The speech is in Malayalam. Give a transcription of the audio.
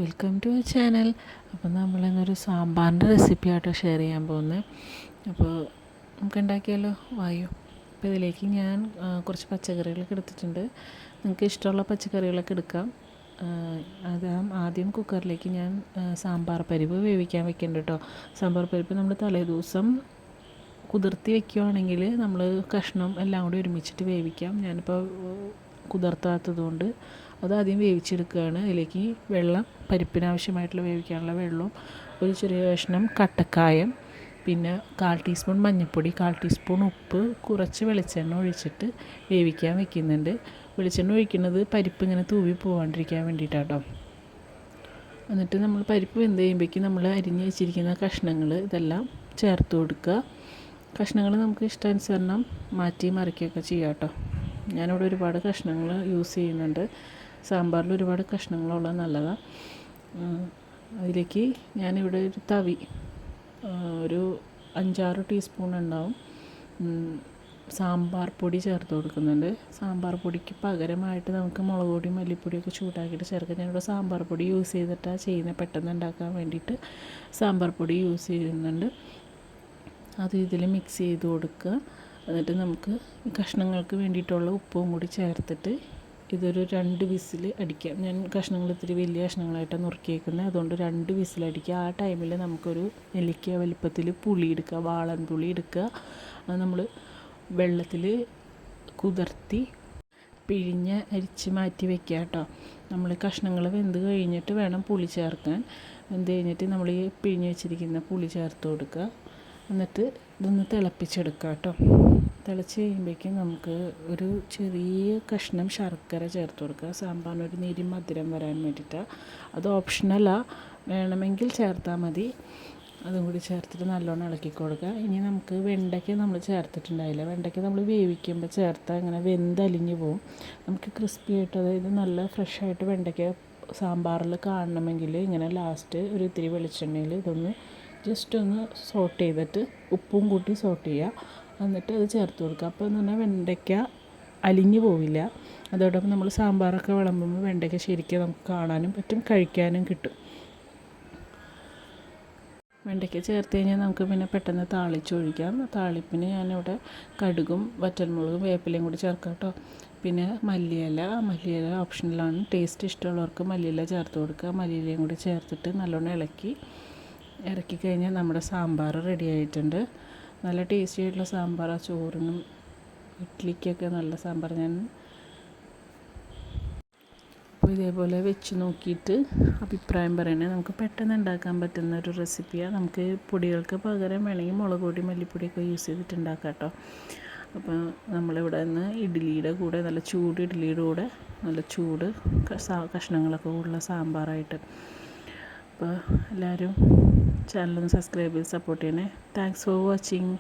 Welcome to channel. അപ്പോൾ നമ്മളിന്നൊരു സാമ്പാറിൻ്റെ റെസിപ്പി ആയിട്ടോ ഷെയർ ചെയ്യാൻ പോകുന്നത്. അപ്പോൾ നമുക്ക് ഉണ്ടാക്കിയാലോ, വായു. അപ്പോൾ ഇതിലേക്ക് ഞാൻ കുറച്ച് പച്ചക്കറികളൊക്കെ എടുത്തിട്ടുണ്ട്. നിങ്ങൾക്ക് ഇഷ്ടമുള്ള പച്ചക്കറികളൊക്കെ എടുക്കാം. ആദ്യം കുക്കറിലേക്ക് ഞാൻ സാമ്പാർ പരിപ്പ് വേവിക്കാൻ വെക്കുന്നുണ്ട് കേട്ടോ. സാമ്പാർ പരിപ്പ് നമ്മൾ തലേദിവസം കുതിർത്തി വെക്കുകയാണെങ്കിൽ നമ്മൾ കഷ്ണം എല്ലാം കൂടി ഒരുമിച്ചിട്ട് വേവിക്കാം. ഞാനിപ്പോൾ കുതിർത്താത്തതുകൊണ്ട് അത് ആദ്യം വേവിച്ചെടുക്കുകയാണ്. അതിലേക്ക് വെള്ളം, പരിപ്പിനാവശ്യമായിട്ടുള്ള വേവിക്കാനുള്ള വെള്ളവും, ഒരു ചെറിയ കഷ്ണം കട്ടക്കായം, പിന്നെ 1/4 ടീസ്പൂൺ മഞ്ഞൾപ്പൊടി, 1/4 ടീസ്പൂൺ ഉപ്പ്, കുറച്ച് വെളിച്ചെണ്ണ ഒഴിച്ചിട്ട് വേവിക്കാൻ വെക്കുന്നുണ്ട്. വെളിച്ചെണ്ണ ഒഴിക്കുന്നത് പരിപ്പ് ഇങ്ങനെ തൂവി പോകാണ്ടിരിക്കാൻ വേണ്ടിയിട്ടാട്ടോ. എന്നിട്ട് നമ്മൾ പരിപ്പ് വെന്ത് കഴിയുമ്പോഴേക്കും നമ്മൾ അരിഞ്ഞ് വെച്ചിരിക്കുന്ന കഷ്ണങ്ങൾ ഇതെല്ലാം ചേർത്ത് കൊടുക്കുക. കഷ്ണങ്ങൾ നമുക്ക് ഇഷ്ടാനുസരണം മാറ്റി മറിക്കുകയൊക്കെ ചെയ്യാം കേട്ടോ. ഞാനിവിടെ ഒരുപാട് കഷ്ണങ്ങൾ യൂസ് ചെയ്യുന്നുണ്ട്. സാമ്പാറിൽ ഒരുപാട് കഷ്ണങ്ങളുള്ളത് നല്ലതാണ്. അതിലേക്ക് ഞാനിവിടെ ഒരു തവി, ഒരു 5-6 ടീസ്പൂൺ ഉണ്ടാവും സാമ്പാർ പൊടി ചേർത്ത് കൊടുക്കുന്നുണ്ട്. സാമ്പാർ പൊടിക്ക് പകരമായിട്ട് നമുക്ക് മുളക് പൊടി, മല്ലിപ്പൊടിയൊക്കെ ചൂടാക്കിയിട്ട് ചേർക്കാം. ഞാനിവിടെ സാമ്പാർ പൊടി യൂസ് ചെയ്തിട്ടാണ് ചെയ്യുന്നത്. പെട്ടെന്ന് ഉണ്ടാക്കാൻ വേണ്ടിയിട്ട് സാമ്പാർ പൊടി യൂസ് ചെയ്യുന്നുണ്ട്. അത് ഇതിൽ മിക്സ് ചെയ്ത് കൊടുക്കുക. എന്നിട്ട് നമുക്ക് ഈ കഷ്ണങ്ങൾക്ക് വേണ്ടിയിട്ടുള്ള ഉപ്പും കൂടി ചേർത്തിട്ട് ഇതൊരു 2 വിസിൽ അടിക്കാം. ഞാൻ കഷ്ണങ്ങൾ ഇത്തിരി വലിയ കഷ്ണങ്ങളായിട്ടാണ് നുറുക്കിയേക്കുന്നത്, അതുകൊണ്ട് 2 വിസിൽ അടിക്കുക. ആ ടൈമിൽ നമുക്കൊരു നെല്ലിക്ക വലുപ്പത്തിൽ പുളി എടുക്കുക, വാളൻ പുളി എടുക്കുക. അത് നമ്മൾ വെള്ളത്തിൽ കുതിർത്തി പിഴിഞ്ഞ് അരിച്ച് മാറ്റി വെക്കുക കേട്ടോ. നമ്മൾ കഷ്ണങ്ങൾ വെന്ത് കഴിഞ്ഞിട്ട് വേണം പുളി ചേർക്കാൻ. വെന്ത് കഴിഞ്ഞിട്ട് നമ്മൾ ഈ പിഴിഞ്ഞ് വെച്ചിരിക്കുന്ന പുളി ചേർത്ത് കൊടുക്കുക. എന്നിട്ട് ഇതൊന്ന് തിളപ്പിച്ചെടുക്കുക കേട്ടോ. തിളച്ച് കഴിയുമ്പോഴേക്കും നമുക്ക് ഒരു ചെറിയ കഷ്ണം ശർക്കര ചേർത്ത് കൊടുക്കുക. സാമ്പാറിനൊരു നീരി മധുരം വരാൻ വേണ്ടിയിട്ടാണ്. അത് ഓപ്ഷണലാണ്, വേണമെങ്കിൽ ചേർത്താൽ മതി. അതും കൂടി ചേർത്തിട്ട് നല്ലോണം ഇളക്കി കൊടുക്കുക. ഇനി നമുക്ക് വെണ്ടയ്ക്ക നമ്മൾ ചേർത്തിട്ടുണ്ടായില്ല. വെണ്ടയ്ക്ക നമ്മൾ വേവിക്കുമ്പോൾ ചേർത്താൽ ഇങ്ങനെ വെന്തലിഞ്ഞ് പോവും. നമുക്ക് ക്രിസ്പി ആയിട്ട്, അതായത് നല്ല ഫ്രഷായിട്ട് വെണ്ടയ്ക്ക സാമ്പാറിൽ കാണണമെങ്കിൽ ഇങ്ങനെ ലാസ്റ്റ് ഒരു ഇത്തിരി വെളിച്ചെണ്ണയിൽ ഇതൊന്ന് ജസ്റ്റ് ഒന്ന് സോട്ട് ചെയ്തിട്ട് ഉപ്പും കൂട്ടി സോട്ട് ചെയ്യുക. എന്നിട്ട് അത് ചേർത്ത് കൊടുക്കുക. അപ്പോൾ എന്ന് പറഞ്ഞാൽ വെണ്ടയ്ക്ക അലിഞ്ഞു പോവില്ല. അതോടൊപ്പം നമ്മൾ സാമ്പാറൊക്കെ വിളമ്പുമ്പോൾ വെണ്ടയ്ക്ക ശരിക്കും നമുക്ക് കാണാനും പറ്റും, കഴിക്കാനും കിട്ടും. വെണ്ടയ്ക്ക ചേർത്ത് കഴിഞ്ഞാൽ നമുക്ക് പിന്നെ പെട്ടെന്ന് താളിച്ചൊഴിക്കാം. താളിപ്പിന് ഞാനിവിടെ കടുകും വറ്റൽമുളകും വേപ്പിലയും കൂടി ചേർക്കാം കേട്ടോ. പിന്നെ മല്ലിയില ഓപ്ഷണലാണ്. ടേസ്റ്റ് ഇഷ്ടമുള്ളവർക്ക് മല്ലിയില ചേർത്ത് കൊടുക്കുക. മല്ലിയിലയും കൂടി ചേർത്തിട്ട് നല്ലോണം ഇറക്കി കഴിഞ്ഞാൽ നമ്മുടെ സാമ്പാർ റെഡി ആയിട്ടുണ്ട്. നല്ല ടേസ്റ്റി ആയിട്ടുള്ള സാമ്പാറാണ്. ചോറിനും ഇഡ്ഡലിക്കൊക്കെ നല്ല സാമ്പാർ. ഞാൻ അപ്പോൾ ഇതേപോലെ വെച്ച് നോക്കിയിട്ട് അഭിപ്രായം പറയണേ. നമുക്ക് പെട്ടെന്ന് ഉണ്ടാക്കാൻ പറ്റുന്ന ഒരു റെസിപ്പിയാണ്. നമുക്ക് പൊടികൾക്ക് പകരം വേണമെങ്കിൽ മുളക് പൊടി, മല്ലിപ്പൊടിയൊക്കെ യൂസ് ചെയ്തിട്ട് ഉണ്ടാക്കാം കേട്ടോ. അപ്പോൾ നമ്മളിവിടെ നിന്ന് ഇഡ്ഡലിയുടെ കൂടെ, നല്ല ചൂട് ഇഡ്ഡലിയുടെ കൂടെ നല്ല ചൂട് കഷ്ണങ്ങളൊക്കെ ഉള്ള സാമ്പാറായിട്ട്. അപ്പോൾ എല്ലാവരും ചാനലൊന്ന് സബ്സ്ക്രൈബ് ചെയ്ത് സപ്പോർട്ട് ചെയ്യണേ. Thanks for watching.